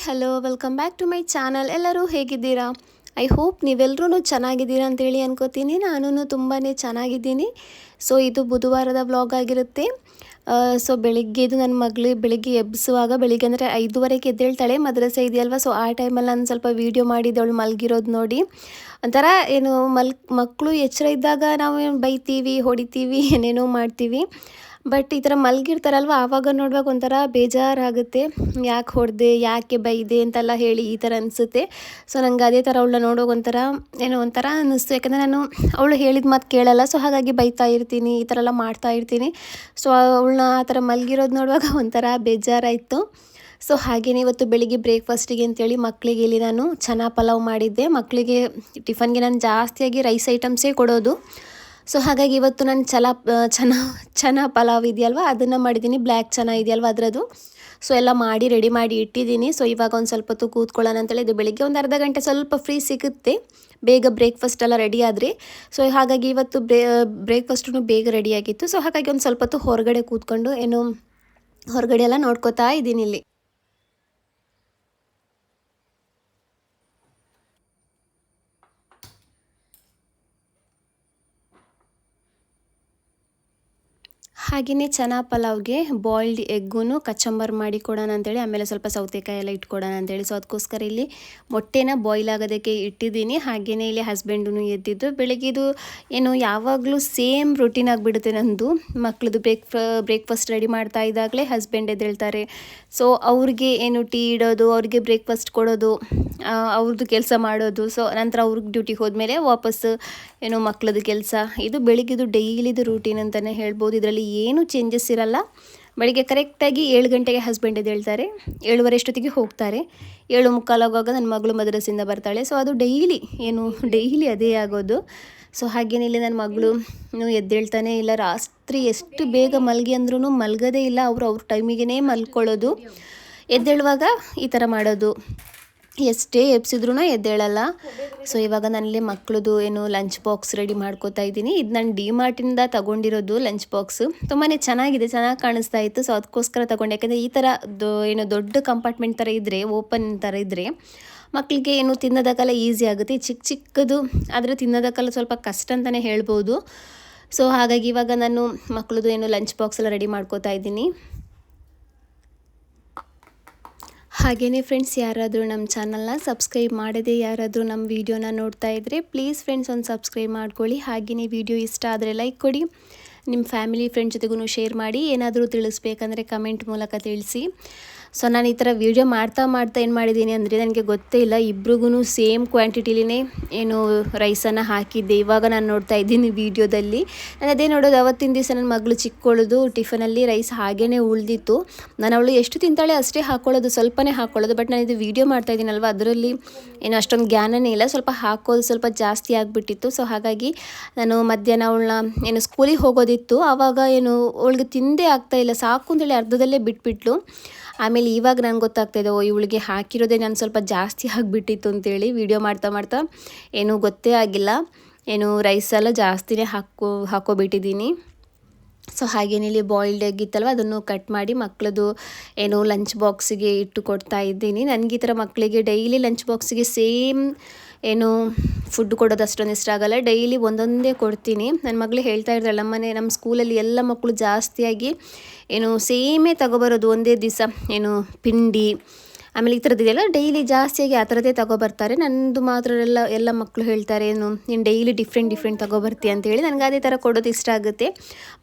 Hello welcome back to my channel. ಎಲ್ಲರೂ ಹೇಗಿದ್ದೀರಾ? I hope ನೀವೆಲ್ಲರೂ ಚೆನ್ನಾಗಿದ್ದೀರಾ ಅಂತೇಳಿ ಅನ್ಕೋತೀನಿ. ನಾನು ತುಂಬಾ ಚೆನ್ನಾಗಿದ್ದೀನಿ. ಸೊ ಇದು ಬುಧವಾರದ ವ್ಲಾಗ್ ಆಗಿರುತ್ತೆ. ಸೊ ಬೆಳಿಗ್ಗೆ ಇದು ನನ್ನ ಮಗಳು ಬೆಳಿಗ್ಗೆ ಎಬ್ಬಿಸುವಾಗ ಬೆಳಿಗ್ಗೆ ಅಂದರೆ 5:30ಕ್ಕೆ ಎದ್ದೇಳ್ತಾಳೆ. ಮದ್ರಸೆ ಇದೆಯಲ್ವ, ಸೊ ಆ ಟೈಮಲ್ಲಿ ನಾನು ಸ್ವಲ್ಪ ವೀಡಿಯೋ ಮಾಡಿದ್ದೆ ಅವಳು ಮಲಗಿರೋದು ನೋಡಿ. ಒಂಥರ ಏನು ಮಕ್ಕಳು ಎಚ್ಚರ ಇದ್ದಾಗ ನಾವು ಬೈತೀವಿ, ಹೊಡಿತೀವಿ, ಏನೇನೋ ಮಾಡ್ತೀವಿ. ಬಟ್ ಈ ಥರ ಮಲಗಿರ್ತಾರಲ್ವ, ಆವಾಗ ನೋಡುವಾಗ ಒಂಥರ ಬೇಜಾರಾಗುತ್ತೆ. ಯಾಕೆ ಹೊಡೆದೆ, ಯಾಕೆ ಬೈದೆ ಅಂತೆಲ್ಲ ಹೇಳಿ ಈ ಥರ ಅನಿಸುತ್ತೆ. ಸೊ ನಂಗೆ ಅದೇ ಥರ ಅವಳನ್ನ ನೋಡುವಾಗ ಒಂಥರ ಅನ್ನಿಸ್ತು. ಯಾಕಂದರೆ ನಾನು ಅವಳು ಹೇಳಿದ ಮಾತು ಕೇಳಲ್ಲ. ಸೊ ಹಾಗಾಗಿ ಬೈತಾ ಇರ್ತೀನಿ, ಈ ಥರ ಎಲ್ಲ ಮಾಡ್ತಾ ಇರ್ತೀನಿ. ಸೊ ಅವಳನ್ನ ಆ ಥರ ಮಲಗಿರೋದು ನೋಡುವಾಗ ಒಂಥರ ಬೇಜಾರಾಯಿತು. ಸೊ ಹಾಗೆಯೇ ಇವತ್ತು ಬೆಳಿಗ್ಗೆ ಬ್ರೇಕ್ಫಾಸ್ಟಿಗೆ ಅಂತೇಳಿ ಮಕ್ಕಳಿಗೆ ಇಲ್ಲಿ ನಾನು ಚನಾ ಪಲಾವ್ ಮಾಡಿದ್ದೆ. ಮಕ್ಕಳಿಗೆ ಟಿಫನ್ಗೆ ನಾನು ಜಾಸ್ತಿಯಾಗಿ ರೈಸ್ ಐಟಮ್ಸೇ ಕೊಡೋದು. ಸೊ ಹಾಗಾಗಿ ಇವತ್ತು ನಾನು ಚನಾ ಪಲಾವ್ ಇದೆಯಲ್ವ ಅದನ್ನು ಮಾಡಿದ್ದೀನಿ. ಬ್ಲ್ಯಾಕ್ ಚನಾ ಇದೆಯಲ್ವ ಅದರದ್ದು. ಸೊ ಎಲ್ಲ ಮಾಡಿ ರೆಡಿ ಮಾಡಿ ಇಟ್ಟಿದ್ದೀನಿ. ಸೊ ಇವಾಗ ಒಂದು ಸ್ವಲ್ಪ ಹೊತ್ತು ಕೂತ್ಕೊಳ್ಳೋಣ ಅಂತೇಳಿ. ಇದು ಬೆಳಿಗ್ಗೆ ಒಂದು ಅರ್ಧ ಗಂಟೆ ಸ್ವಲ್ಪ ಫ್ರೀ ಸಿಗುತ್ತೆ, ಬೇಗ ಬ್ರೇಕ್ಫಾಸ್ಟ್ ಎಲ್ಲ ರೆಡಿ ಆದರೆ. ಸೊ ಹಾಗಾಗಿ ಇವತ್ತು ಬ್ರೇಕ್ಫಾಸ್ಟು ಬೇಗ ರೆಡಿಯಾಗಿತ್ತು. ಸೊ ಹಾಗಾಗಿ ಒಂದು ಸ್ವಲ್ಪ ಹೊತ್ತು ಹೊರಗಡೆ ಕೂತ್ಕೊಂಡು ಹೊರಗಡೆ ಎಲ್ಲ ನೋಡ್ಕೋತಾ ಇದ್ದೀನಿ ಇಲ್ಲಿ. ಹಾಗೆಯೇ ಚನಾ ಪಲಾವ್ಗೆ ಬಾಯ್ಲ್ಡ್ ಎಗ್ಗು ಕಚಂಬರ್ ಮಾಡಿ ಕೊಡೋಣ ಅಂತೇಳಿ, ಆಮೇಲೆ ಸ್ವಲ್ಪ ಸೌತೆಕಾಯಿ ಎಲ್ಲ ಇಟ್ಕೊಡೋಣ ಅಂತೇಳಿ. ಸೊ ಅದಕ್ಕೋಸ್ಕರ ಇಲ್ಲಿ ಮೊಟ್ಟೆನ ಬಾಯ್ಲ್ ಆಗೋದಕ್ಕೆ ಇಟ್ಟಿದ್ದೀನಿ. ಹಾಗೆಯೇ ಇಲ್ಲಿ ಹಸ್ಬೆಂಡೂ ಎದ್ದಿದ್ದು. ಬೆಳಗ್ಗೆದು ಯಾವಾಗಲೂ ಸೇಮ್ ರೂಟೀನ್ ಆಗಿಬಿಡುತ್ತೆ ನನ್ನದು. ಮಕ್ಕಳದು ಬ್ರೇಕ್ಫಾಸ್ಟ್ ರೆಡಿ ಮಾಡ್ತಾ ಇದ್ದಾಗಲೇ ಹಸ್ಬೆಂಡ್ ಎದ್ದೇಳ್ತಾರೆ. ಸೊ ಅವ್ರಿಗೆ ಟೀ ಇಡೋದು, ಅವ್ರಿಗೆ ಬ್ರೇಕ್ಫಾಸ್ಟ್ ಕೊಡೋದು, ಅವ್ರದ್ದು ಕೆಲಸ ಮಾಡೋದು. ಸೊ ನಂತರ ಅವ್ರಿಗೆ ಡ್ಯೂಟಿಗೆ ಹೋದ್ಮೇಲೆ ವಾಪಸ್ಸು ಮಕ್ಕಳದ್ದು ಕೆಲಸ. ಇದು ಬೆಳಿಗ್ಗೆದು ಡೈಲಿದು ರೂಟೀನ್ ಅಂತಲೇ ಹೇಳ್ಬೋದು. ಇದರಲ್ಲಿ ಏನೂ ಚೇಂಜಸ್ ಇರಲ್ಲ. ಬೆಳಿಗ್ಗೆ ಕರೆಕ್ಟಾಗಿ 7 ಗಂಟೆಗೆ ಹಸ್ಬೆಂಡ್ ಎದ್ದೇಳ್ತಾರೆ, 7:15 ಅಷ್ಟೊತ್ತಿಗೆ ಹೋಗ್ತಾರೆ. 7:45 ಆಗುವಾಗ ನನ್ನ ಮಗಳು ಮದ್ರಸಿಂದ ಬರ್ತಾಳೆ. ಸೊ ಅದು ಡೈಲಿ ಅದೇ ಆಗೋದು. ಸೊ ಹಾಗೇನೆ ಇಲ್ಲಿ ನನ್ನ ಮಗಳು ಎದ್ದೇಳ್ತಾನೆ ಇಲ್ಲ. ರಾತ್ರಿ ಎಷ್ಟು ಬೇಗ ಮಲಗಿ ಅಂದ್ರೂ ಮಲಗೋದೇ ಇಲ್ಲ. ಅವ್ರ ಟೈಮಿಗೆ ಮಲ್ಕೊಳ್ಳೋದು. ಎದ್ದೇಳುವಾಗ ಈ ಥರ ಮಾಡೋದು, ಎಷ್ಟೇ ಎಬ್ಸಿದ್ರೂ ಎದ್ದೇಳಲ್ಲ. ಸೊ ಇವಾಗ ನನ್ನಲ್ಲಿ ಮಕ್ಕಳದು ಲಂಚ್ ಬಾಕ್ಸ್ ರೆಡಿ ಮಾಡ್ಕೋತಾ ಇದ್ದೀನಿ. ಇದು ನಾನು ಡಿ-ಮಾರ್ಟಿಂದ ತೊಗೊಂಡಿರೋದು ಲಂಚ್ ಬಾಕ್ಸು. ತುಂಬಾ ಚೆನ್ನಾಗಿದೆ, ಚೆನ್ನಾಗಿ ಕಾಣಿಸ್ತಾ ಇತ್ತು. ಸೊ ಅದಕ್ಕೋಸ್ಕರ ತೊಗೊಂಡೆ. ಯಾಕೆಂದರೆ ಈ ಥರ ದೊಡ್ಡ ಕಂಪಾರ್ಟ್ಮೆಂಟ್ ಥರ ಇದ್ದರೆ, ಓಪನ್ ಥರ ಇದ್ದರೆ ಮಕ್ಕಳಿಗೆ ತಿನ್ನೋದಕ್ಕೆಲ್ಲ ಈಸಿ ಆಗುತ್ತೆ. ಚಿಕ್ಕದು ಆದರೆ ತಿನ್ನೋದಕ್ಕೆಲ್ಲ ಸ್ವಲ್ಪ ಕಷ್ಟ ಅಂತಲೇ ಹೇಳ್ಬೋದು. ಸೊ ಹಾಗಾಗಿ ಇವಾಗ ನಾನು ಮಕ್ಕಳದು ಲಂಚ್ ಬಾಕ್ಸ್ ಎಲ್ಲ ರೆಡಿ ಮಾಡ್ಕೋತಾ ಇದ್ದೀನಿ. ಹಾಗೆಯೇ ಫ್ರೆಂಡ್ಸ್, ಯಾರಾದರೂ ನಮ್ಮ ಚಾನಲ್ನ ಸಬ್ಸ್ಕ್ರೈಬ್ ಮಾಡದೆ ಯಾರಾದರೂ ನಮ್ಮ ವೀಡಿಯೋನ ನೋಡ್ತಾ ಇದ್ದರೆ ಪ್ಲೀಸ್ ಫ್ರೆಂಡ್ಸ್ ಒಂದು ಸಬ್ಸ್ಕ್ರೈಬ್ ಮಾಡ್ಕೊಳ್ಳಿ. ಹಾಗೆಯೇ ವಿಡಿಯೋ ಇಷ್ಟ ಆದರೆ ಲೈಕ್ ಕೊಡಿ, ನಿಮ್ಮ ಫ್ಯಾಮಿಲಿ ಫ್ರೆಂಡ್ಸ್ ಜೊತೆಗೂ ಶೇರ್ ಮಾಡಿ. ಏನಾದರೂ ತಿಳಿಸ್ಬೇಕಂದ್ರೆ ಕಮೆಂಟ್ ಮೂಲಕ ತಿಳಿಸಿ. ಸೊ ನಾನು ಈ ಥರ ವೀಡಿಯೋ ಮಾಡ್ತಾ ಏನು ಮಾಡಿದ್ದೀನಿ ಅಂದರೆ, ನನಗೆ ಗೊತ್ತೇ ಇಲ್ಲ, ಇಬ್ರಿಗೂ ಸೇಮ್ ಕ್ವಾಂಟಿಟಿಲಿನೇ ರೈಸನ್ನು ಹಾಕಿದ್ದೆ. ಇವಾಗ ನಾನು ನೋಡ್ತಾ ಇದ್ದೀನಿ ವೀಡಿಯೋದಲ್ಲಿ. ನಾನು ಅದೇ ನೋಡೋದು, ಅವತ್ತಿನ ದಿವಸ ನನ್ನ ಮಗಳು ಚಿಕ್ಕೊಳ್ಳೋದು ಟಿಫನಲ್ಲಿ ರೈಸ್ ಹಾಗೇ ಉಳಿದಿತ್ತು. ನಾನು ಅವಳು ಎಷ್ಟು ತಿಂತಾಳೆ ಅಷ್ಟೇ ಹಾಕ್ಕೊಳ್ಳೋದು, ಸ್ವಲ್ಪನೇ ಹಾಕ್ಕೊಳ್ಳೋದು. ಬಟ್ ನಾನು ಇದು ವೀಡಿಯೋ ಮಾಡ್ತಾ ಇದ್ದೀನಲ್ವ, ಅದರಲ್ಲಿ ಅಷ್ಟೊಂದು ಜ್ಞಾನನೇ ಇಲ್ಲ. ಸ್ವಲ್ಪ ಹಾಕೋದು ಸ್ವಲ್ಪ ಜಾಸ್ತಿ ಆಗಿಬಿಟ್ಟಿತ್ತು. ಸೊ ಹಾಗಾಗಿ ನಾನು ಮಧ್ಯಾಹ್ನ ಅವಳನ್ನ ಸ್ಕೂಲಿಗೆ ಹೋಗೋದಿತ್ತು. ಆವಾಗ ಅವಳಿಗೆ ತಿಂದೇ ಆಗ್ತಾಯಿಲ್ಲ, ಸಾಕು ಅಂತೇಳಿ ಅರ್ಧದಲ್ಲೇ ಬಿಟ್ಬಿಟ್ಲು. ಆಮೇಲೆ ಇವಾಗ ನನಗೆ ಗೊತ್ತಾಗ್ತಾಯಿದೆ, ಇವಳಿಗೆ ಹಾಕಿರೋದೇ ನಾನು ಸ್ವಲ್ಪ ಜಾಸ್ತಿ ಆಗಿಬಿಟ್ಟಿತ್ತು ಅಂತೇಳಿ. ವೀಡಿಯೋ ಮಾಡ್ತಾ ಗೊತ್ತೇ ಆಗಿಲ್ಲ, ರೈಸೆಲ್ಲ ಜಾಸ್ತಿನೇ ಹಾಕೋಬಿಟ್ಟಿದ್ದೀನಿ. ಸೊ ಹಾಗೇನೆ ಇಲ್ಲಿ ಬಾಯ್ಲ್ಡ್ ಎಗ್ ಇತ್ತಲ್ವ, ಅದನ್ನು ಕಟ್ ಮಾಡಿ ಮಕ್ಕಳದು ಲಂಚ್ ಬಾಕ್ಸಿಗೆ ಇಟ್ಟು ಕೊಡ್ತಾ ಇದ್ದೀನಿ. ನನಗೆ ಈ ಥರ ಮಕ್ಕಳಿಗೆ ಡೈಲಿ ಲಂಚ್ ಬಾಕ್ಸಿಗೆ ಸೇಮ್ ಫುಡ್ ಕೊಡೋದು ಅಷ್ಟೊಂದು ಇಷ್ಟ ಆಗಲ್ಲ. ಡೈಲಿ ಒಂದೊಂದೇ ಕೊಡ್ತೀನಿ. ನನ್ನ ಮಗಳು ಹೇಳ್ತಾ ಇರ್ತಾಳೆ, ನಮ್ಮ ಸ್ಕೂಲಲ್ಲಿ ಎಲ್ಲ ಮಕ್ಕಳು ಜಾಸ್ತಿಯಾಗಿ ಸೇಮೇ ತಗೊಬರೋದು ಒಂದೇ ದಿವಸ, ಪಿಂಡಿ ಆಮೇಲೆ ಈ ಥರದ್ದಿದೆಯಲ್ಲ, ಡೈಲಿ ಜಾಸ್ತಿಯಾಗಿ ಆ ಥರದ್ದೇ ತಗೊಬರ್ತಾರೆ. ನನ್ನದು ಮಾತ್ರ ಎಲ್ಲ ಮಕ್ಕಳು ಹೇಳ್ತಾರೆ, ನೀನು ಡೈಲಿ ಡಿಫ್ರೆಂಟ್ ತಗೊಬರ್ತೀಯ ಅಂತೇಳಿ. ನನಗೆ ಅದೇ ಥರ ಕೊಡೋದು ಇಷ್ಟ ಆಗುತ್ತೆ.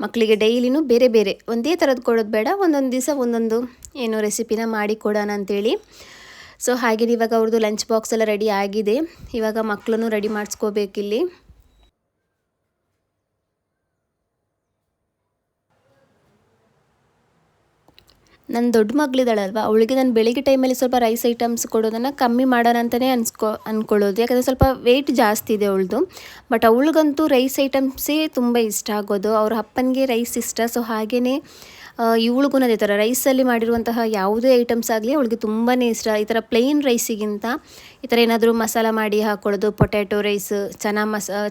ಮಕ್ಕಳಿಗೆ ಡೈಲಿನೂ ಬೇರೆ ಬೇರೆ ಒಂದೇ ಥರದ್ದು ಕೊಡೋದು ಬೇಡ, ಒಂದೊಂದು ದಿವಸ ಒಂದೊಂದು ರೆಸಿಪಿನ ಮಾಡಿ ಕೊಡೋಣ ಅಂತೇಳಿ. ಸೊ ಹಾಗೆ ಇವಾಗ ಅವ್ರದ್ದು ಲಂಚ್ ಬಾಕ್ಸ್ ಎಲ್ಲ ರೆಡಿ ಆಗಿದೆ. ಇವಾಗ ಮಕ್ಕಳನ್ನು ರೆಡಿ ಮಾಡಿಸ್ಕೋಬೇಕಿಲ್ಲಿ. ನನ್ನ ದೊಡ್ಡ ಮಗಳಿದ್ದಾಳಲ್ವ, ಅವಳಿಗೆ ನಾನು ಬೆಳಿಗ್ಗೆ ಟೈಮಲ್ಲಿ ಸ್ವಲ್ಪ ರೈಸ್ ಐಟಮ್ಸ್ ಕೊಡೋದನ್ನು ಕಮ್ಮಿ ಮಾಡೋಣ ಅಂತಲೇ ಅಂದ್ಕೊಳ್ಳೋದು. ಯಾಕಂದರೆ ಸ್ವಲ್ಪ ವೆಯ್ಟ್ ಜಾಸ್ತಿ ಇದೆ ಅವಳದು. ಬಟ್ ಅವಳಿಗಂತೂ ರೈಸ್ ಐಟಮ್ಸೇ ತುಂಬ ಇಷ್ಟ ಆಗೋದು. ಅವ್ರ ಅಪ್ಪನಿಗೆ ರೈಸ್ ಇಷ್ಟ. ಸೊ ಹಾಗೆಯೇ ಇವಳಿಗೂ ಅದೇ ಥರ ರೈಸಲ್ಲಿ ಮಾಡಿರುವಂತಹ ಯಾವುದೇ ಐಟಮ್ಸ್ ಆಗಲಿ ಅವಳಿಗೆ ತುಂಬಾ ಇಷ್ಟ. ಈ ಥರ ಪ್ಲೇನ್ ರೈಸಿಗಿಂತ ಈ ಥರ ಏನಾದರೂ ಮಸಾಲ ಮಾಡಿ ಹಾಕ್ಕೊಳ್ಳೋದು, ಪೊಟ್ಯಾಟೊ ರೈಸ್,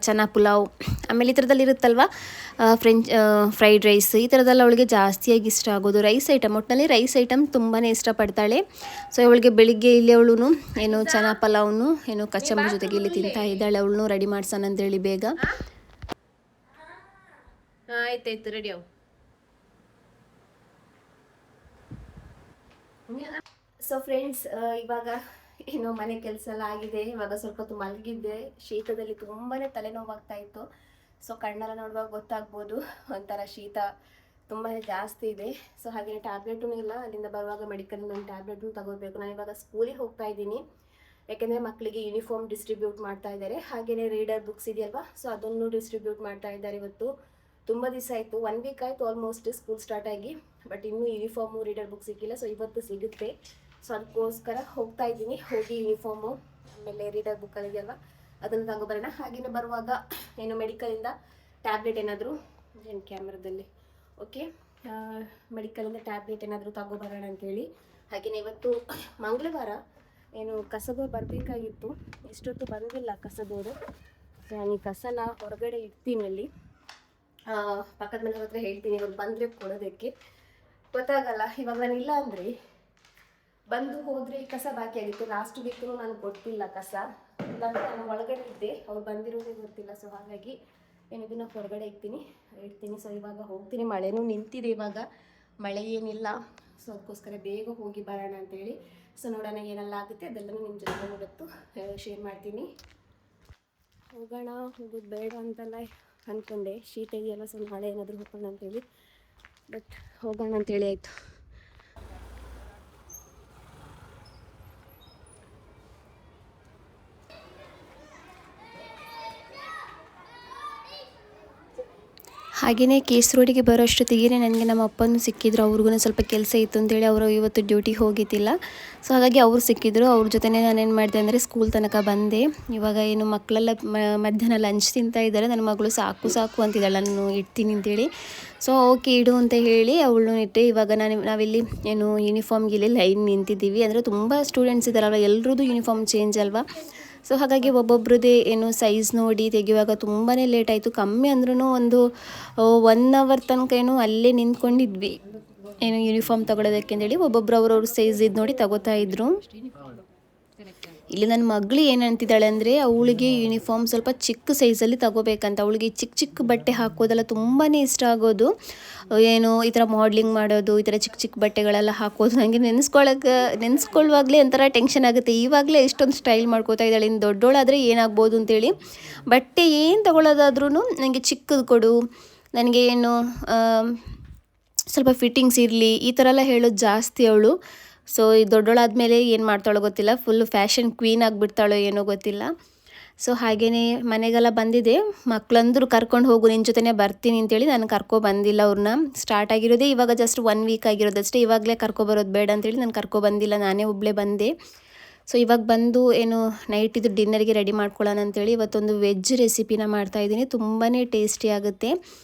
ಚನಾ ಪುಲಾವ್, ಆಮೇಲೆ ಈ ಥರದಲ್ಲಿ ಇರುತ್ತಲ್ವ ಫ್ರೈಡ್ ರೈಸ್, ಈ ಥರದ್ದೆಲ್ಲ ಅವಳಿಗೆ ಜಾಸ್ತಿಯಾಗಿ ಇಷ್ಟ ಆಗೋದು. ರೈಸ್ ಐಟಮ್, ಒಟ್ಟಿನಲ್ಲಿ ರೈಸ್ ಐಟಮ್ ತುಂಬಾ ಇಷ್ಟಪಡ್ತಾಳೆ. ಸೊ ಅವಳಿಗೆ ಬೆಳಿಗ್ಗೆ ಇಲ್ಲಿ ಅವಳು ಏನು ಚನಾ ಪಲಾವ್ನು ಏನು ಕಚ್ಚಂಬ ಜೊತೆಗೆ ಇಲ್ಲಿ ತಿಂತಾ ಇದ್ದಾಳೆ. ಅವಳನ್ನು ರೆಡಿ ಮಾಡ್ಸೋಣ ಅಂತೇಳಿ ಬೇಗ. ಆಯ್ತಾಯ್ತು, ರೆಡಿ ಅವು. ಸೊ ಫ್ರೆಂಡ್ಸ್, ಇವಾಗ ಏನೋ ಮನೆ ಕೆಲಸ ಎಲ್ಲ ಆಗಿದೆ. ಇವಾಗ ಸ್ವಲ್ಪ ಹೊತ್ತು ಮಲಗಿದ್ದೆ. ಶೀತದಲ್ಲಿ ತುಂಬಾ ತಲೆನೋವಾಗ್ತಾ ಇತ್ತು. ಸೊ ಕಣ್ಣೆಲ್ಲ ನೋಡುವಾಗ ಗೊತ್ತಾಗ್ಬೋದು, ಒಂಥರ ಶೀತ ತುಂಬಾ ಜಾಸ್ತಿ ಇದೆ. ಸೊ ಹಾಗೆ ಟ್ಯಾಬ್ಲೆಟೂ ಇಲ್ಲ. ಅಲ್ಲಿಂದ ಬರುವಾಗ ಮೆಡಿಕಲಿಂದ ಒಂದು ಟ್ಯಾಬ್ಲೆಟನ್ನು ತಗೋಬೇಕು. ನಾನು ಇವಾಗ ಸ್ಕೂಲಿಗೆ ಹೋಗ್ತಾ ಇದ್ದೀನಿ, ಯಾಕೆಂದರೆ ಮಕ್ಕಳಿಗೆ ಯೂನಿಫಾರ್ಮ್ ಡಿಸ್ಟ್ರಿಬ್ಯೂಟ್ ಮಾಡ್ತಾ ಇದ್ದಾರೆ. ಹಾಗೆಯೇ ರೀಡರ್ ಬುಕ್ಸ್ ಇದೆಯಲ್ವಾ, ಸೊ ಅದನ್ನು ಡಿಸ್ಟ್ರಿಬ್ಯೂಟ್ ಮಾಡ್ತಾ ಇದ್ದಾರೆ. ಇವತ್ತು ತುಂಬ ದಿವಸ ಆಯಿತು, 1 ವೀಕ್ ಆಯಿತು ಆಲ್ಮೋಸ್ಟ್ ಸ್ಕೂಲ್ ಸ್ಟಾರ್ಟ್ ಆಗಿ. ಬಟ್ ಇನ್ನೂ ಯೂನಿಫಾರ್ಮು ರೀಡರ್ ಬುಕ್ ಸಿಕ್ಕಿಲ್ಲ. ಸೊ ಇವತ್ತು ಸಿಗುತ್ತೆ. ಸೊ ಅದಕ್ಕೋಸ್ಕರ ಹೋಗ್ತಾ ಇದ್ದೀನಿ. ಹೋಗಿ ಯೂನಿಫಾರ್ಮು ಆಮೇಲೆ ರೀಡರ್ ಬುಕ್ಕಲ್ಲಿ ಇದೆಯಲ್ವ ಅದನ್ನು ತಗೊಬರೋಣ. ಹಾಗೆಯೇ ಬರುವಾಗ ಏನು ಮೆಡಿಕಲಿಂದ ಟ್ಯಾಬ್ಲೆಟ್ ಏನಾದರೂ ಏನು ಕ್ಯಾಮ್ರಾದಲ್ಲಿ ಓಕೆ ಮೆಡಿಕಲಿಂದ ಟ್ಯಾಬ್ಲೆಟ್ ಏನಾದರೂ ತಗೊಬರೋಣ ಅಂತೇಳಿ. ಹಾಗೆಯೇ ಇವತ್ತು ಮಂಗಳವಾರ ಏನು ಕಸದವ್ರು ಬರಬೇಕಾಗಿತ್ತು, ಇಷ್ಟೊತ್ತು ಬಂದಿಲ್ಲ ಕಸದವರು. ಸೊ ನಾನು ಈ ಕಸನ ಹೊರಗಡೆ ಇಡ್ತೀನಿ ಅಲ್ಲಿ, ಪಕ್ಕದ ಮನೆ ಹತ್ರ ಹೇಳ್ತೀನಿ, ಇವಾಗ ಬಂದರೆ ಕೊಡೋದಕ್ಕೆ. ಗೊತ್ತಾಗಲ್ಲ, ಇವಾಗ ನಾನು ಇಲ್ಲ ಅಂದರೆ ಬಂದು ಹೋದರೆ ಕಸ ಬಾಕಿ ಆಗಿತ್ತು. ಲಾಸ್ಟ್ ವೀಕು ನಾನು ಕೊಟ್ಟಿಲ್ಲ ಕಸ, ಇಲ್ಲಾಂದರೆ ನಾನು ಒಳಗಡೆ ಇದ್ದೆ, ಅವ್ರು ಬಂದಿರೋದೇ ಗೊತ್ತಿಲ್ಲ. ಸೊ ಹಾಗಾಗಿ ಏನಿದನ್ನು ಹೊರಗಡೆ ಇಡ್ತೀನಿ. ಸೊ ಇವಾಗ ಹೋಗ್ತೀನಿ. ಮಳೆನೂ ನಿಂತಿದೆ, ಇವಾಗ ಮಳೆ ಏನಿಲ್ಲ. ಸೊ ಅದಕ್ಕೋಸ್ಕರ ಬೇಗ ಹೋಗಿ ಬರೋಣ ಅಂತೇಳಿ. ಸೊ ನೋಡೋಣ ಏನೆಲ್ಲ ಆಗುತ್ತೆ, ಅದೆಲ್ಲನೂ ನಿಮ್ಮ ಜೊತೆ ಇವತ್ತು ಶೇರ್ ಮಾಡ್ತೀನಿ. ಹೋಗೋದು ಬೇಡ ಅಂತೆಲ್ಲ ಅಂದ್ಕೊಂಡೆ, ಶೀತ ಇದೆಯಲ್ಲ, ಸೊ ನಾಳೆ ಏನಾದರೂ ಹೋಗೋಣ ಅಂತೇಳಿ. ಬಟ್ ಹೋಗೋಣ ಅಂತೇಳಿ ಆಯಿತು. ಹಾಗೆಯೇ ಕೇಸ್ ರೋಡಿಗೆ ಬರೋ ಅಷ್ಟೊತ್ತಿಗೆ ನನಗೆ ನಮ್ಮ ಅಪ್ಪನೂ ಸಿಕ್ಕಿದ್ರು. ಅವ್ರಿಗೂ ಸ್ವಲ್ಪ ಕೆಲಸ ಇತ್ತು ಅಂತೇಳಿ ಅವರು ಇವತ್ತು ಡ್ಯೂಟಿಗೆ ಹೋಗಿದ್ದಿಲ್ಲ. ಸೊ ಹಾಗಾಗಿ ಅವರು ಸಿಕ್ಕಿದ್ರು. ಅವ್ರ ಜೊತೆನೇ ನಾನೇನು ಮಾಡಿದೆ ಅಂದರೆ ಸ್ಕೂಲ್ ತನಕ ಬಂದೆ. ಇವಾಗ ಏನು ಮಕ್ಕಳೆಲ್ಲ ಮಧ್ಯಾಹ್ನ ಲಂಚ್ ತಿಂತಾ ಇದ್ದಾರೆ. ನನ್ನ ಮಗಳು ಸಾಕು ಅಂತಿದ್ದಾಳೆ, ನಾನು ಇಡ್ತೀನಿ ಅಂತೇಳಿ. ಸೊ ಓಕೆ ಇಡು ಅಂತ ಹೇಳಿ ಅವಳನ್ನು ಇಟ್ಟೆ. ಇವಾಗ ನಾವಿಲ್ಲಿ ಏನು ಯೂನಿಫಾರ್ಮ್ಗೆ ಇಲ್ಲಿ ಲೈನ್ ನಿಂತಿದ್ದೀವಿ. ಅಂದರೆ ತುಂಬ ಸ್ಟೂಡೆಂಟ್ಸ್ ಇದ್ದಾರಲ್ವ, ಎಲ್ರದ್ದು ಯೂನಿಫಾರ್ಮ್ ಚೇಂಜ್ ಅಲ್ವಾ. ಸೊ ಹಾಗಾಗಿ ಒಬ್ಬೊಬ್ರದ್ದೇ ಏನು ಸೈಜ್ ನೋಡಿ ತೆಗೆಯುವಾಗ ತುಂಬಾ ಲೇಟ್ ಆಯಿತು. ಕಮ್ಮಿ ಅಂದ್ರೂ ಒಂದು 1 ಅವರ್ ತನಕ ಏನು ಅಲ್ಲೇ ನಿಂತ್ಕೊಂಡಿದ್ವಿ, ಏನು ಯೂನಿಫಾರ್ಮ್ ತೊಗೊಳೋದಕ್ಕೆ ಅಂತೇಳಿ. ಒಬ್ಬೊಬ್ರು ಅವ್ರವ್ರ ಸೈಜ್ ಇದು ನೋಡಿ ತಗೋತಾ ಇದ್ರು. ಇಲ್ಲಿ ನನ್ನ ಮಗಳು ಏನು ಅಂತಿದ್ದಾಳೆ ಅಂದರೆ ಅವಳಿಗೆ ಯೂನಿಫಾರ್ಮ್ ಸ್ವಲ್ಪ ಚಿಕ್ಕ ಸೈಜಲ್ಲಿ ತಗೋಬೇಕಂತ. ಅವಳಿಗೆ ಚಿಕ್ಕ ಬಟ್ಟೆ ಹಾಕೋದೆಲ್ಲ ತುಂಬಾ ಇಷ್ಟ ಆಗೋದು. ಏನು ಈ ಥರ ಮಾಡ್ಲಿಂಗ್ ಮಾಡೋದು, ಈ ಥರ ಚಿಕ್ಕ ಬಟ್ಟೆಗಳೆಲ್ಲ ಹಾಕೋದು ನನಗೆ ನೆನೆಸ್ಕೊಳ್ಳುವಾಗಲೇ ಒಂಥರ ಟೆನ್ಷನ್ ಆಗುತ್ತೆ. ಇವಾಗಲೇ ಎಷ್ಟೊಂದು ಸ್ಟೈಲ್ ಮಾಡ್ಕೋತಾ ಇದ್ದಾಳೆ. ಇನ್ನು ದೊಡ್ಡೋಳಾದರೆ ಏನಾಗ್ಬೋದು ಅಂತೇಳಿ. ಬಟ್ಟೆ ಏನು ತೊಗೊಳೋದಾದ್ರೂ ನನಗೆ ಚಿಕ್ಕದು ಕೊಡು, ನನಗೆ ಏನು ಸ್ವಲ್ಪ ಫಿಟ್ಟಿಂಗ್ಸ್ ಇರಲಿ, ಈ ಥರ ಎಲ್ಲ ಹೇಳೋದು ಜಾಸ್ತಿ ಅವಳು. ಸೊ ಈ ದೊಡ್ಡೋಳಾದಮೇಲೆ ಏನು ಮಾಡ್ತಾಳೋ ಗೊತ್ತಿಲ್ಲ, ಫುಲ್ ಫ್ಯಾಷನ್ ಕ್ವೀನ್ ಆಗಿಬಿಡ್ತಾಳೋ ಏನೋ ಗೊತ್ತಿಲ್ಲ. ಸೊ ಹಾಗೆಯೇ ಮನೆಗೆಲ್ಲ ಬಂದಿದೆ. ಮಕ್ಕಳಂದ್ರು ಕರ್ಕೊಂಡು ಹೋಗು, ನಿನ್ನ ಜೊತೆನೇ ಬರ್ತೀನಿ ಅಂತೇಳಿ ನಾನು ಬಂದಿಲ್ಲ ಅವ್ರನ್ನ. ಸ್ಟಾರ್ಟ್ ಆಗಿರೋದೇ ಇವಾಗ ಜಸ್ಟ್ 1 ವೀಕ್ ಆಗಿರೋದಷ್ಟೇ. ಇವಾಗಲೇ ಕರ್ಕೊಬರೋದು ಬೇಡ ಅಂತೇಳಿ ನಾನು ಬಂದಿಲ್ಲ, ನಾನೇ ಒಬ್ಬಳೇ ಬಂದೆ. ಸೊ ಇವಾಗ ಬಂದು ಏನು ನೈಟಿದು ಡಿನ್ನರ್ಗೆ ರೆಡಿ ಮಾಡ್ಕೊಳ್ಳೋಣ ಅಂತೇಳಿ ಇವತ್ತೊಂದು ವೆಜ್ ರೆಸಿಪಿನ ಮಾಡ್ತಾಯಿದ್ದೀನಿ. ತುಂಬಾ ಟೇಸ್ಟಿ ಆಗುತ್ತೆ.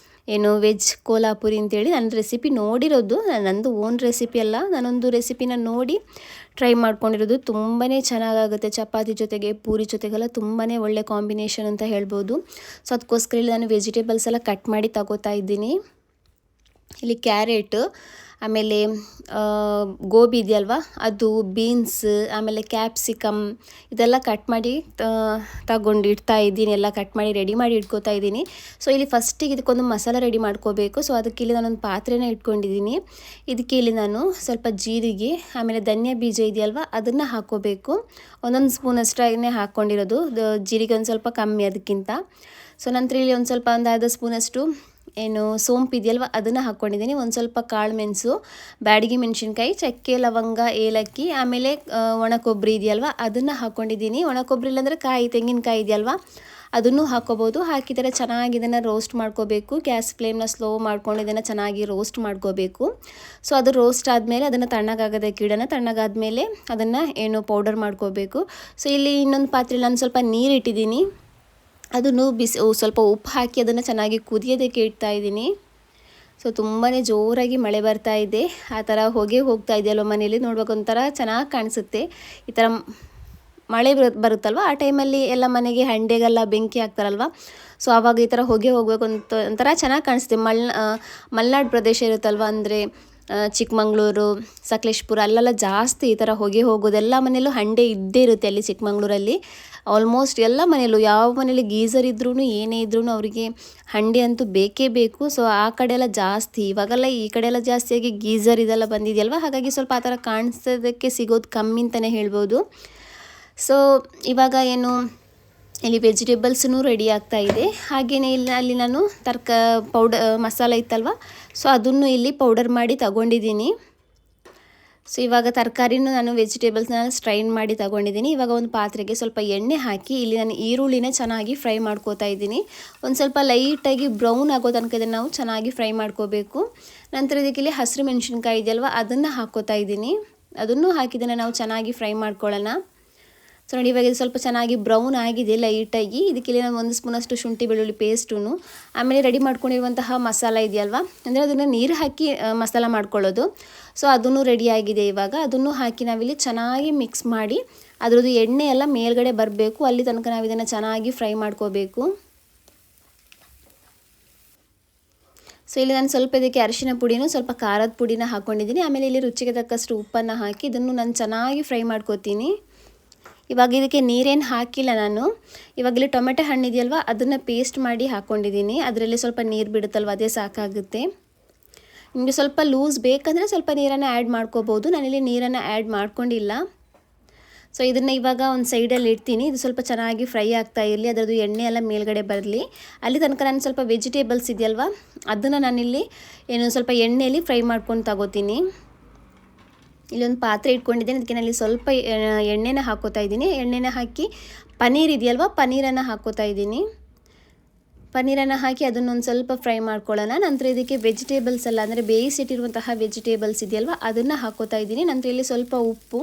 ಏನು ವೆಜ್ ಕೋಲಾಪುರಿ ಅಂತೇಳಿ ನನ್ನ ರೆಸಿಪಿ ನೋಡಿರೋದು, ನಂದು ಓನ್ ರೆಸಿಪಿ ಅಲ್ಲ, ನಾನೊಂದು ರೆಸಿಪಿನ ನೋಡಿ ಟ್ರೈ ಮಾಡ್ಕೊಂಡಿರೋದು. ತುಂಬಾ ಚೆನ್ನಾಗಾಗುತ್ತೆ ಚಪಾತಿ ಜೊತೆಗೆ, ಪೂರಿ ಜೊತೆಗೆಲ್ಲ ತುಂಬಾ ಒಳ್ಳೆ ಕಾಂಬಿನೇಷನ್ ಅಂತ ಹೇಳ್ಬೋದು. ಸೊ ಅದಕ್ಕೋಸ್ಕರ ಇಲ್ಲಿ ನಾನು ವೆಜಿಟೇಬಲ್ಸ್ ಎಲ್ಲ ಕಟ್ ಮಾಡಿ ತಗೋತಾ ಇದ್ದೀನಿ. ಇಲ್ಲಿ ಕ್ಯಾರೆಟ್, ಆಮೇಲೆ ಗೋಬಿ ಇದೆಯಲ್ವ ಅದು, ಬೀನ್ಸ್, ಆಮೇಲೆ ಕ್ಯಾಪ್ಸಿಕಮ್ ಇದೆಲ್ಲ ಕಟ್ ಮಾಡಿ ತಗೊಂಡು ಇಡ್ತಾ ಇದ್ದೀನಿ. ಎಲ್ಲ ಕಟ್ ಮಾಡಿ ರೆಡಿ ಮಾಡಿ ಇಟ್ಕೋತಾ ಇದ್ದೀನಿ. ಸೊ ಇಲ್ಲಿ ಫಸ್ಟಿಗೆ ಇದಕ್ಕೊಂದು ಮಸಾಲ ರೆಡಿ ಮಾಡ್ಕೋಬೇಕು. ಸೊ ಅದಕ್ಕೆ ಇಲ್ಲಿ ನಾನೊಂದು ಪಾತ್ರೆನ ಇಟ್ಕೊಂಡಿದ್ದೀನಿ. ಇದಕ್ಕೆ ಇಲ್ಲಿ ನಾನು ಸ್ವಲ್ಪ ಜೀರಿಗೆ, ಆಮೇಲೆ ಧನಿಯಾ ಬೀಜ ಇದೆಯಲ್ವ ಅದನ್ನು ಹಾಕ್ಕೋಬೇಕು. 1 ಸ್ಪೂನಷ್ಟೇ ಹಾಕ್ಕೊಂಡಿರೋದು, ಜೀರಿಗೆ ಒಂದು ಸ್ವಲ್ಪ ಕಮ್ಮಿ ಅದಕ್ಕಿಂತ. ಸೊ ನಂತರ ಇಲ್ಲಿ ಒಂದು ಸ್ವಲ್ಪ ಒಂದು ಅರ್ಧ ಸ್ಪೂನಷ್ಟು ಏನು ಸೋಂಪು ಇದೆಯಲ್ವ ಅದನ್ನು ಹಾಕ್ಕೊಂಡಿದ್ದೀನಿ. ಒಂದು ಸ್ವಲ್ಪ ಕಾಳು ಮೆಣಸು, ಬ್ಯಾಡಗಿ ಮೆಣಸಿನ್ಕಾಯಿ, ಚಕ್ಕೆ, ಲವಂಗ, ಏಲಕ್ಕಿ, ಆಮೇಲೆ ಒಣ ಕೊಬ್ಬರಿ ಇದೆಯಲ್ವ ಅದನ್ನು ಹಾಕ್ಕೊಂಡಿದ್ದೀನಿ. ಒಣ ಕೊಬ್ಬರಿ ಇಲ್ಲಾಂದರೆ ತೆಂಗಿನಕಾಯಿ ಇದೆಯಲ್ವ ಅದನ್ನು ಹಾಕ್ಕೋಬೋದು. ಹಾಕಿದರೆ ಚೆನ್ನಾಗಿ ಇದನ್ನು ರೋಸ್ಟ್ ಮಾಡ್ಕೋಬೇಕು. ಗ್ಯಾಸ್ ಫ್ಲೇಮ್ನ ಸ್ಲೋ ಮಾಡ್ಕೊಂಡು ಇದನ್ನು ಚೆನ್ನಾಗಿ ರೋಸ್ಟ್ ಮಾಡ್ಕೋಬೇಕು. ಸೊ ಅದು ರೋಸ್ಟ್ ಆದಮೇಲೆ ಅದನ್ನು ತಣ್ಣಗಾಗೋದಕ್ಕೆ ಇಡೋಣ. ತಣ್ಣಗಾದಮೇಲೆ ಅದನ್ನು ಏನು ಪೌಡರ್ ಮಾಡ್ಕೋಬೇಕು. ಸೊ ಇಲ್ಲಿ ಇನ್ನೊಂದು ಪಾತ್ರೆಯಲ್ಲಿ ನಾನು ಸ್ವಲ್ಪ ನೀರು ಇಟ್ಟಿದ್ದೀನಿ. ಅದನ್ನು ಸ್ವಲ್ಪ ಉಪ್ಪು ಹಾಕಿ ಅದನ್ನು ಚೆನ್ನಾಗಿ ಕುದಿಯೋದಕ್ಕೆ ಇಡ್ತಾಯಿದ್ದೀನಿ. ಸೊ ತುಂಬಾ ಜೋರಾಗಿ ಮಳೆ ಬರ್ತಾ ಇದೆ, ಆ ಥರ ಹೊಗೆ ಹೋಗ್ತಾ ಇದೆಯಲ್ವ ಮನೇಲಿ, ನೋಡ್ಬೇಕು ಒಂಥರ ಚೆನ್ನಾಗಿ ಕಾಣಿಸುತ್ತೆ. ಈ ಥರ ಮಳೆ ಬರುತ್ತಲ್ವ ಆ ಟೈಮಲ್ಲಿ ಎಲ್ಲ ಮನೆಗೆ ಹಂಡೆಗೆಲ್ಲ ಬೆಂಕಿ ಹಾಕ್ತಾರಲ್ವ, ಸೊ ಆವಾಗ ಈ ಥರ ಹೊಗೆ ಹೋಗಬೇಕು ಅಂತ ಒಂಥರ ಚೆನ್ನಾಗಿ ಕಾಣಿಸುತ್ತೆ. ಮಲೆನಾಡು ಪ್ರದೇಶ ಇರುತ್ತಲ್ವ, ಅಂದರೆ ಚಿಕ್ಕಮಂಗ್ಳೂರು, ಸಕಲೇಶಪುರ ಅಲ್ಲೆಲ್ಲ ಜಾಸ್ತಿ ಈ ಥರ ಹೊಗೆ ಹೋಗೋದು. ಎಲ್ಲ ಮನೆಯಲ್ಲೂ ಹಂಡೆ ಇದ್ದೇ ಇರುತ್ತೆ ಅಲ್ಲಿ ಚಿಕ್ಕಮಂಗ್ಳೂರಲ್ಲಿ. ಆಲ್ಮೋಸ್ಟ್ ಎಲ್ಲ ಮನೆಯಲ್ಲೂ, ಯಾವ ಮನೇಲಿ ಗೀಝರ್ ಇದ್ರೂ ಏನೇ ಇದ್ರೂ ಅವರಿಗೆ ಹಂಡೆ ಅಂತೂ ಬೇಕೇ ಬೇಕು. ಸೊ ಆ ಕಡೆ ಎಲ್ಲ ಜಾಸ್ತಿ, ಇವಾಗೆಲ್ಲ ಈ ಕಡೆ ಎಲ್ಲ ಜಾಸ್ತಿಯಾಗಿ ಗೀಝರ್ ಇದೆಲ್ಲ ಬಂದಿದೆಯಲ್ವ, ಹಾಗಾಗಿ ಸ್ವಲ್ಪ ಆ ಥರ ಕಾಣಿಸೋದಕ್ಕೆ ಸಿಗೋದು ಕಮ್ಮಿ ಅಂತಲೇ ಹೇಳ್ಬೋದು. ಸೊ ಇವಾಗ ಏನು ಇಲ್ಲಿ ವೆಜಿಟೇಬಲ್ಸೂ ರೆಡಿ ಆಗ್ತಾ ಇದೆ. ಹಾಗೆಯೇ ಅಲ್ಲಿ ನಾನು ಮಸಾಲ ಇತ್ತಲ್ವ, ಸೊ ಅದನ್ನು ಇಲ್ಲಿ ಪೌಡರ್ ಮಾಡಿ ತಗೊಂಡಿದ್ದೀನಿ. ಸೊ ಇವಾಗ ತರಕಾರಿನೂ ನಾನು ವೆಜಿಟೇಬಲ್ಸ್ನ ಸ್ಟ್ರೈನ್ ಮಾಡಿ ತಗೊಂಡಿದ್ದೀನಿ. ಇವಾಗ ಒಂದು ಪಾತ್ರೆಗೆ ಸ್ವಲ್ಪ ಎಣ್ಣೆ ಹಾಕಿ ಇಲ್ಲಿ ನಾನು ಈರುಳ್ಳಿನ ಚೆನ್ನಾಗಿ ಫ್ರೈ ಮಾಡ್ಕೋತಾ ಇದ್ದೀನಿ. ಒಂದು ಸ್ವಲ್ಪ ಲೈಟಾಗಿ ಬ್ರೌನ್ ಆಗೋ ತನಕ ಇದನ್ನು ನಾವು ಚೆನ್ನಾಗಿ ಫ್ರೈ ಮಾಡ್ಕೋಬೇಕು. ನಂತರ ಇದಕ್ಕೆ ಇಲ್ಲಿ ಹಸಿರು ಮೆಣಸಿನ್ಕಾಯಿ ಇದೆಯಲ್ವ, ಅದನ್ನು ಹಾಕ್ಕೋತಾ ಇದ್ದೀನಿ. ಅದನ್ನು ಹಾಕಿದ್ದನ್ನು ನಾವು ಚೆನ್ನಾಗಿ ಫ್ರೈ ಮಾಡ್ಕೊಳ್ಳೋಣ. ಸೊ ನೋಡಿ, ಇವಾಗ ಇದು ಸ್ವಲ್ಪ ಚೆನ್ನಾಗಿ ಬ್ರೌನ್ ಆಗಿದೆ ಲೈಟಾಗಿ. ಇದಕ್ಕೆ ನಾನು 1 ಸ್ಪೂನಷ್ಟು ಶುಂಠಿ ಬೆಳ್ಳುಳ್ಳಿ ಪೇಸ್ಟು, ಆಮೇಲೆ ರೆಡಿ ಮಾಡ್ಕೊಂಡಿರುವಂತಹ ಮಸಾಲ ಇದೆಯಲ್ವ, ಅಂದರೆ ಅದನ್ನು ನೀರು ಹಾಕಿ ಮಸಾಲ ಮಾಡ್ಕೊಳ್ಳೋದು. ಸೊ ಅದನ್ನು ರೆಡಿಯಾಗಿದೆ. ಇವಾಗ ಅದನ್ನು ಹಾಕಿ ನಾವಿಲ್ಲಿ ಚೆನ್ನಾಗಿ ಮಿಕ್ಸ್ ಮಾಡಿ ಅದರದ್ದು ಎಣ್ಣೆ ಎಲ್ಲ ಮೇಲ್ಗಡೆ ಬರಬೇಕು, ಅಲ್ಲಿ ತನಕ ನಾವು ಇದನ್ನು ಚೆನ್ನಾಗಿ ಫ್ರೈ ಮಾಡ್ಕೋಬೇಕು. ಸೊ ಇಲ್ಲಿ ನಾನು ಸ್ವಲ್ಪ ಇದಕ್ಕೆ ಅರಿಶಿನ ಪುಡಿನೂ ಸ್ವಲ್ಪ ಖಾರದ ಪುಡಿನ ಹಾಕ್ಕೊಂಡಿದ್ದೀನಿ. ಆಮೇಲೆ ಇಲ್ಲಿ ರುಚಿಗೆ ತಕ್ಕಷ್ಟು ಉಪ್ಪನ್ನು ಹಾಕಿ ಇದನ್ನು ನಾನು ಚೆನ್ನಾಗಿ ಫ್ರೈ ಮಾಡ್ಕೋತೀನಿ. ಇವಾಗ ಇದಕ್ಕೆ ನೀರೇನು ಹಾಕಿಲ್ಲ ನಾನು. ಇವಾಗ ಇಲ್ಲಿ ಟೊಮೆಟೊ ಹಣ್ಣು ಇದೆಯಲ್ವ, ಅದನ್ನು ಪೇಸ್ಟ್ ಮಾಡಿ ಹಾಕ್ಕೊಂಡಿದ್ದೀನಿ. ಅದರಲ್ಲಿ ಸ್ವಲ್ಪ ನೀರು ಬಿಡುತ್ತಲ್ವ, ಅದೇ ಸಾಕಾಗುತ್ತೆ. ನಿಮಗೆ ಸ್ವಲ್ಪ ಲೂಸ್ ಬೇಕಂದರೆ ಸ್ವಲ್ಪ ನೀರನ್ನು ಆ್ಯಡ್ ಮಾಡ್ಕೋಬೋದು. ನಾನಿಲ್ಲಿ ನೀರನ್ನು ಆ್ಯಡ್ ಮಾಡ್ಕೊಂಡಿಲ್ಲ. ಸೊ ಇದನ್ನು ಇವಾಗ ಒಂದು ಸೈಡಲ್ಲಿ ಇಡ್ತೀನಿ. ಇದು ಸ್ವಲ್ಪ ಚೆನ್ನಾಗಿ ಫ್ರೈ ಆಗ್ತಾ ಇರಲಿ, ಅದರದ್ದು ಎಣ್ಣೆ ಎಲ್ಲ ಮೇಲ್ಗಡೆ ಬರಲಿ. ಅಲ್ಲಿ ತನಕ ನಾನು ಸ್ವಲ್ಪ ವೆಜಿಟೇಬಲ್ಸ್ ಇದೆಯಲ್ವ, ಅದನ್ನು ನಾನಿಲ್ಲಿ ಸ್ವಲ್ಪ ಎಣ್ಣೆಯಲ್ಲಿ ಫ್ರೈ ಮಾಡ್ಕೊಂಡು ತಗೋತೀನಿ. ಇಲ್ಲೊಂದು ಪಾತ್ರೆ ಇಟ್ಕೊಂಡಿದ್ದೀನಿ, ಅದಕ್ಕೆ ನಾನು ಸ್ವಲ್ಪ ಎಣ್ಣೆನ ಹಾಕ್ಕೋತಾ ಇದ್ದೀನಿ. ಎಣ್ಣೆನ ಹಾಕಿ ಪನ್ನೀರ್ ಇದೆಯಲ್ವ, ಪನ್ನೀರನ್ನು ಹಾಕ್ಕೋತಾ ಇದ್ದೀನಿ. ಪನ್ನೀರನ್ನು ಹಾಕಿ ಅದನ್ನೊಂದು ಸ್ವಲ್ಪ ಫ್ರೈ ಮಾಡ್ಕೊಳ್ಳೋಣ. ನಂತರ ಇದಕ್ಕೆ ವೆಜಿಟೇಬಲ್ಸ್ ಎಲ್ಲ, ಅಂದರೆ ಬೇಯಿಸಿಟ್ಟಿರುವಂತಹ ವೆಜಿಟೇಬಲ್ಸ್ ಇದೆಯಲ್ವ, ಅದನ್ನು ಹಾಕ್ಕೋತಾ ಇದ್ದೀನಿ. ನಂತರ ಇಲ್ಲಿ ಸ್ವಲ್ಪ ಉಪ್ಪು,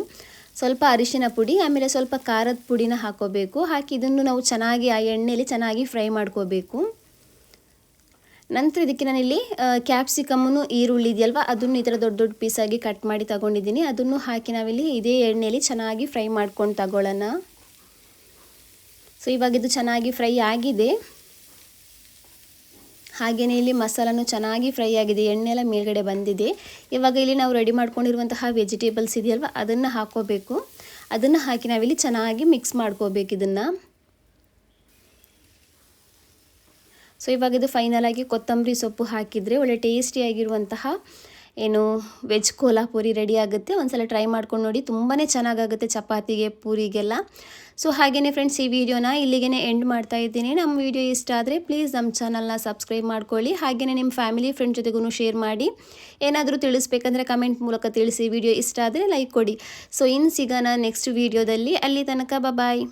ಸ್ವಲ್ಪ ಅರಿಶಿನ ಪುಡಿ, ಆಮೇಲೆ ಸ್ವಲ್ಪ ಖಾರದ ಪುಡಿನ ಹಾಕ್ಕೋಬೇಕು. ಹಾಕಿ ಇದನ್ನು ನಾವು ಚೆನ್ನಾಗಿ ಆ ಎಣ್ಣೆಯಲ್ಲಿ ಚೆನ್ನಾಗಿ ಫ್ರೈ ಮಾಡ್ಕೋಬೇಕು. ನಂತರ ಇದಕ್ಕೆ ನಾನಿಲ್ಲಿ ಕ್ಯಾಪ್ಸಿಕಮ್ಮು, ಈರುಳ್ಳಿ ಇದೆಯಲ್ವ, ಅದನ್ನು ಈ ಥರ ದೊಡ್ಡ ದೊಡ್ಡ ಪೀಸಾಗಿ ಕಟ್ ಮಾಡಿ ತಗೊಂಡಿದ್ದೀನಿ. ಅದನ್ನು ಹಾಕಿ ನಾವಿಲ್ಲಿ ಇದೇ ಎಣ್ಣೆಯಲ್ಲಿ ಚೆನ್ನಾಗಿ ಫ್ರೈ ಮಾಡ್ಕೊಂಡು ತಗೊಳ್ಳೋಣ. ಸೊ ಇವಾಗ ಇದು ಚೆನ್ನಾಗಿ ಫ್ರೈ ಆಗಿದೆ. ಹಾಗೆಯೇ ಇಲ್ಲಿ ಮಸಾಲನೂ ಚೆನ್ನಾಗಿ ಫ್ರೈ ಆಗಿದೆ, ಎಣ್ಣೆ ಎಲ್ಲ ಮೇಲ್ಗಡೆ ಬಂದಿದೆ. ಇವಾಗ ಇಲ್ಲಿ ನಾವು ರೆಡಿ ಮಾಡ್ಕೊಂಡಿರುವಂತಹ ವೆಜಿಟೇಬಲ್ಸ್ ಇದೆಯಲ್ವ, ಅದನ್ನು ಹಾಕ್ಕೋಬೇಕು. ಅದನ್ನು ಹಾಕಿ ನಾವಿಲ್ಲಿ ಚೆನ್ನಾಗಿ ಮಿಕ್ಸ್ ಮಾಡ್ಕೋಬೇಕು ಇದನ್ನು. ಸೊ ಇವಾಗ ಇದು ಫೈನಲಾಗಿ ಕೊತ್ತಂಬರಿ ಸೊಪ್ಪು ಹಾಕಿದರೆ ಒಳ್ಳೆ ಟೇಸ್ಟಿಯಾಗಿರುವಂತಹ ವೆಜ್ ಕೋಲಾಪುರಿ ರೆಡಿ ಆಗುತ್ತೆ. ಒಂದ್ಸಲ ಟ್ರೈ ಮಾಡ್ಕೊಂಡು ನೋಡಿ, ತುಂಬಾ ಚೆನ್ನಾಗಾಗುತ್ತೆ ಚಪಾತಿಗೆ, ಪೂರಿಗೆಲ್ಲ. ಸೊ ಹಾಗೆಯೇ ಫ್ರೆಂಡ್ಸ್, ಈ ವಿಡಿಯೋನ ಇಲ್ಲಿಗೆ ಎಂಡ್ ಮಾಡ್ತಾ ಇದ್ದೀನಿ. ನಮ್ಮ ವಿಡಿಯೋ ಇಷ್ಟ ಆದರೆ ಪ್ಲೀಸ್ ನಮ್ಮ ಚಾನಲ್ನ ಸಬ್ಸ್ಕ್ರೈಬ್ ಮಾಡ್ಕೊಳ್ಳಿ. ಹಾಗೆಯೇ ನಿಮ್ಮ ಫ್ಯಾಮಿಲಿ ಫ್ರೆಂಡ್ ಜೊತೆಗೂ ಶೇರ್ ಮಾಡಿ. ಏನಾದರೂ ತಿಳಿಸ್ಬೇಕಂದ್ರೆ ಕಮೆಂಟ್ ಮೂಲಕ ತಿಳಿಸಿ. ವಿಡಿಯೋ ಇಷ್ಟ ಆದರೆ ಲೈಕ್ ಕೊಡಿ. ಸೊ ಇನ್ನು ಸಿಗೋಣ ನೆಕ್ಸ್ಟ್ ವಿಡಿಯೋದಲ್ಲಿ. ಅಲ್ಲಿ ತನಕ ಬಾಯ್.